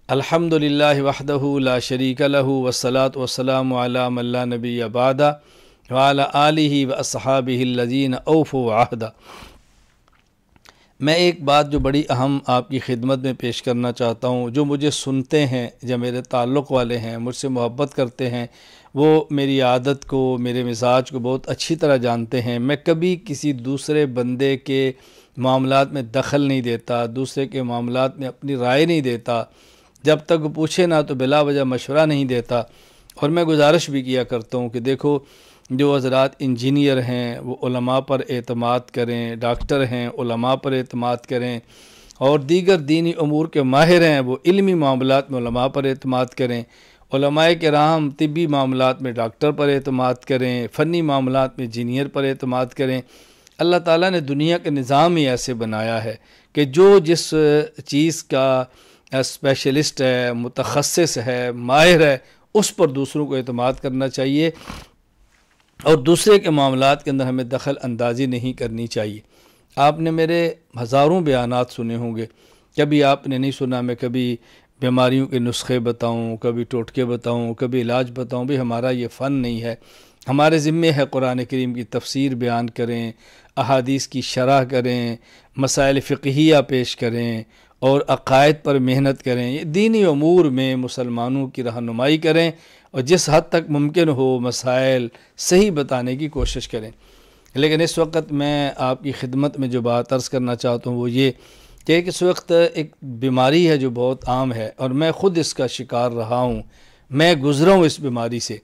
الحمدللہ وحدہ لا شریک لہ والصلاة والسلام علی من لا نبی بعدہ وعلی آلہ واصحابہ الذین اوفوا عہدہ۔ میں ایک بات جو بڑی اہم آپ کی خدمت میں پیش کرنا چاہتا ہوں، جو مجھے سنتے ہیں، جو میرے تعلق والے ہیں، مجھ سے محبت کرتے ہیں، وہ میری عادت کو، میرے مزاج کو بہت اچھی طرح جانتے ہیں۔ میں کبھی کسی دوسرے بندے کے معاملات میں دخل نہیں دیتا، دوسرے کے معاملات میں اپنی رائے نہیں دیتا، جب تک وہ پوچھے نہ تو بلا وجہ مشورہ نہیں دیتا۔ اور میں گزارش بھی کیا کرتا ہوں کہ دیکھو، جو حضرات انجینئر ہیں وہ علماء پر اعتماد کریں، ڈاکٹر ہیں علماء پر اعتماد کریں، اور دیگر دینی امور کے ماہر ہیں وہ علمی معاملات میں علماء پر اعتماد کریں، علماء کرام طبی معاملات میں ڈاکٹر پر اعتماد کریں، فنی معاملات میں انجینئر پر اعتماد کریں۔ اللہ تعالیٰ نے دنیا کا نظام ہی ایسے بنایا ہے کہ جو جس چیز کا اسپیشلسٹ ہے، متخصص ہے، ماہر ہے، اس پر دوسروں کو اعتماد کرنا چاہیے، اور دوسرے کے معاملات کے اندر ہمیں دخل اندازی نہیں کرنی چاہیے۔ آپ نے میرے ہزاروں بیانات سنے ہوں گے، کبھی آپ نے نہیں سنا میں کبھی بیماریوں کے نسخے بتاؤں، کبھی ٹوٹکے بتاؤں، کبھی علاج بتاؤں۔ بھی ہمارا یہ فن نہیں ہے، ہمارے ذمے ہے قرآن کریم کی تفسیر بیان کریں، احادیث کی شرح کریں، مسائل فقہیہ پیش کریں، اور عقائد پر محنت کریں، یہ دینی امور میں مسلمانوں کی رہنمائی کریں، اور جس حد تک ممکن ہو مسائل صحیح بتانے کی کوشش کریں۔ لیکن اس وقت میں آپ کی خدمت میں جو بات عرض کرنا چاہتا ہوں وہ یہ کہ اس وقت ایک بیماری ہے جو بہت عام ہے، اور میں خود اس کا شکار رہا ہوں، میں گزرا ہوں اس بیماری سے،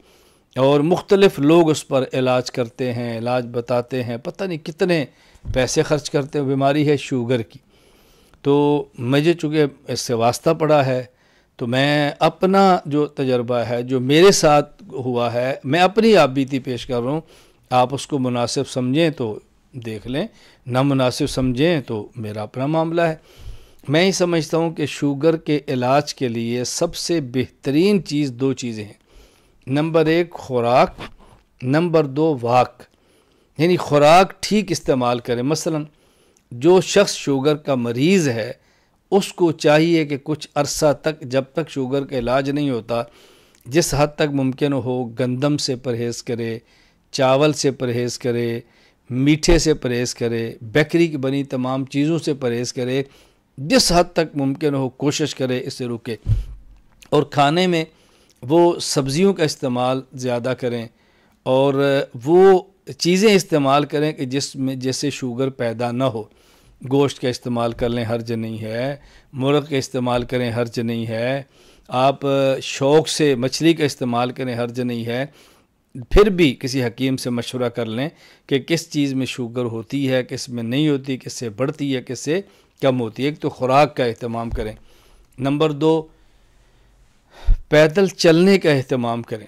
اور مختلف لوگ اس پر علاج کرتے ہیں، علاج بتاتے ہیں، پتہ نہیں کتنے پیسے خرچ کرتے ہیں۔ بیماری ہے شوگر کی۔ تو مجھے چونکہ اس سے واسطہ پڑا ہے، تو میں اپنا جو تجربہ ہے، جو میرے ساتھ ہوا ہے، میں اپنی آپ بیتی پیش کر رہا ہوں۔ آپ اس کو مناسب سمجھیں تو دیکھ لیں، نہ مناسب سمجھیں تو میرا اپنا معاملہ ہے۔ میں ہی سمجھتا ہوں کہ شوگر کے علاج کے لیے سب سے بہترین چیز دو چیزیں ہیں۔ نمبر 1 خوراک، نمبر 2 واک، یعنی خوراک ٹھیک استعمال کریں۔ مثلا جو شخص شوگر کا مریض ہے، اس کو چاہیے کہ کچھ عرصہ تک، جب تک شوگر کا علاج نہیں ہوتا، جس حد تک ممکن ہو گندم سے پرہیز کرے، چاول سے پرہیز کرے، میٹھے سے پرہیز کرے، بیکری کی بنی تمام چیزوں سے پرہیز کرے، جس حد تک ممکن ہو کوشش کرے اس سے رکے، اور کھانے میں وہ سبزیوں کا استعمال زیادہ کریں، اور وہ چیزیں استعمال کریں کہ جس میں جیسے شوگر پیدا نہ ہو۔ گوشت کا استعمال کر لیں، حرج نہیں ہے، مرغ کا استعمال کریں، حرج نہیں ہے، آپ شوق سے مچھلی کا استعمال کریں، حرج نہیں ہے۔ پھر بھی کسی حکیم سے مشورہ کر لیں کہ کس چیز میں شوگر ہوتی ہے، کس میں نہیں ہوتی، کس سے بڑھتی ہے، کس سے کم ہوتی ہے۔ ایک تو خوراک کا اہتمام کریں۔ نمبر 2 پیدل چلنے کا اہتمام کریں۔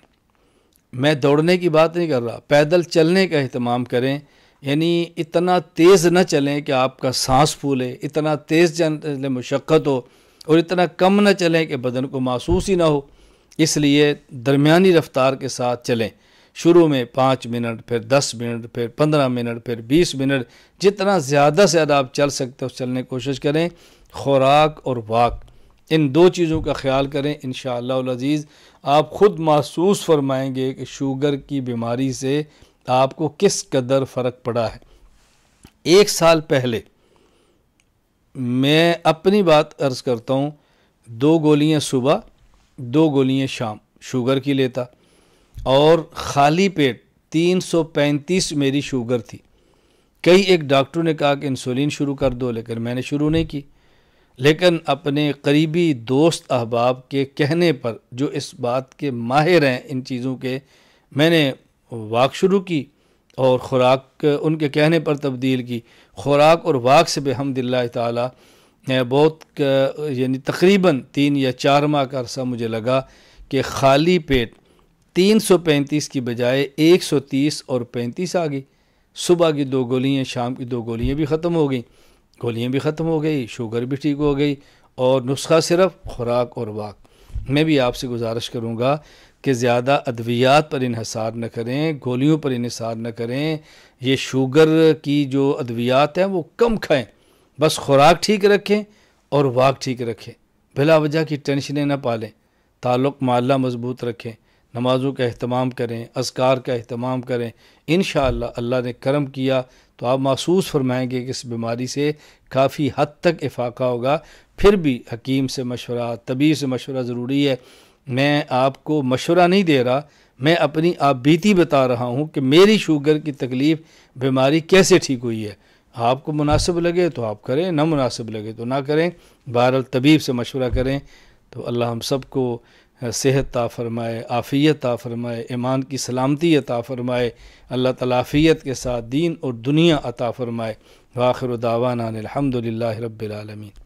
میں دوڑنے کی بات نہیں کر رہا، پیدل چلنے کا اہتمام کریں، یعنی اتنا تیز نہ چلیں کہ آپ کا سانس پھولے، اتنا تیز چلنے مشقت ہو، اور اتنا کم نہ چلیں کہ بدن کو محسوس ہی نہ ہو۔ اس لیے درمیانی رفتار کے ساتھ چلیں۔ شروع میں 5 منٹ، پھر 10 منٹ، پھر 15 منٹ، پھر 20 منٹ، جتنا زیادہ سے زیادہ آپ چل سکتے ہو چلنے کی کوشش کریں۔ خوراک اور واک، ان دو چیزوں کا خیال کریں، انشاءاللہ العزیز آپ خود محسوس فرمائیں گے کہ شوگر کی بیماری سے آپ کو کس قدر فرق پڑا ہے۔ 1 سال پہلے میں اپنی بات عرض کرتا ہوں، 2 گولیاں صبح، 2 گولیاں شام شوگر کی لیتا، اور خالی پیٹ 335 میری شوگر تھی۔ کئی ایک ڈاکٹروں نے کہا کہ انسولین شروع کر دو، لیکن میں نے شروع نہیں کی۔ لیکن اپنے قریبی دوست احباب کے کہنے پر، جو اس بات کے ماہر ہیں ان چیزوں کے، میں نے واک شروع کی، اور خوراک ان کے کہنے پر تبدیل کی۔ خوراک اور واک سے بحمداللہ تعالی بہت، یعنی تقریباً 3 یا 4 ماہ کا عرصہ مجھے لگا کہ خالی پیٹ 335 کی بجائے 130 اور 35 آ گئی۔ صبح کی 2 گولیاں، شام کی 2 گولیاں بھی ختم ہو گئیں، گولیاں بھی ختم ہو گئی، شوگر بھی ٹھیک ہو گئی، اور نسخہ صرف خوراک اور واک۔ میں بھی آپ سے گزارش کروں گا کہ زیادہ ادویات پر انحصار نہ کریں، گولیوں پر انحصار نہ کریں۔ یہ شوگر کی جو ادویات ہیں وہ کم کھائیں، بس خوراک ٹھیک رکھیں اور واک ٹھیک رکھیں، بلا وجہ کی ٹینشنیں نہ پالیں، تعلق مع اللہ مضبوط رکھیں، نمازوں کا اہتمام کریں، اذکار کا اہتمام کریں، انشاءاللہ اللہ نے کرم کیا تو آپ محسوس فرمائیں گے کہ اس بیماری سے کافی حد تک افاقہ ہوگا۔ پھر بھی حکیم سے مشورہ، طبیب سے مشورہ ضروری ہے۔ میں آپ کو مشورہ نہیں دے رہا، میں اپنی آپ بیتی بتا رہا ہوں کہ میری شوگر کی تکلیف، بیماری کیسے ٹھیک ہوئی ہے۔ آپ کو مناسب لگے تو آپ کریں، نہ مناسب لگے تو نہ کریں، بہرحال طبیب سے مشورہ کریں۔ تو اللہ ہم سب کو صحت عطا فرمائے، عافیت عطا فرمائے، ایمان کی سلامتی عطا فرمائے، اللہ تعالیٰ عافیت کے ساتھ دین اور دنیا عطا فرمائے۔ وآخر دعوانا الحمد للہ رب العالمین۔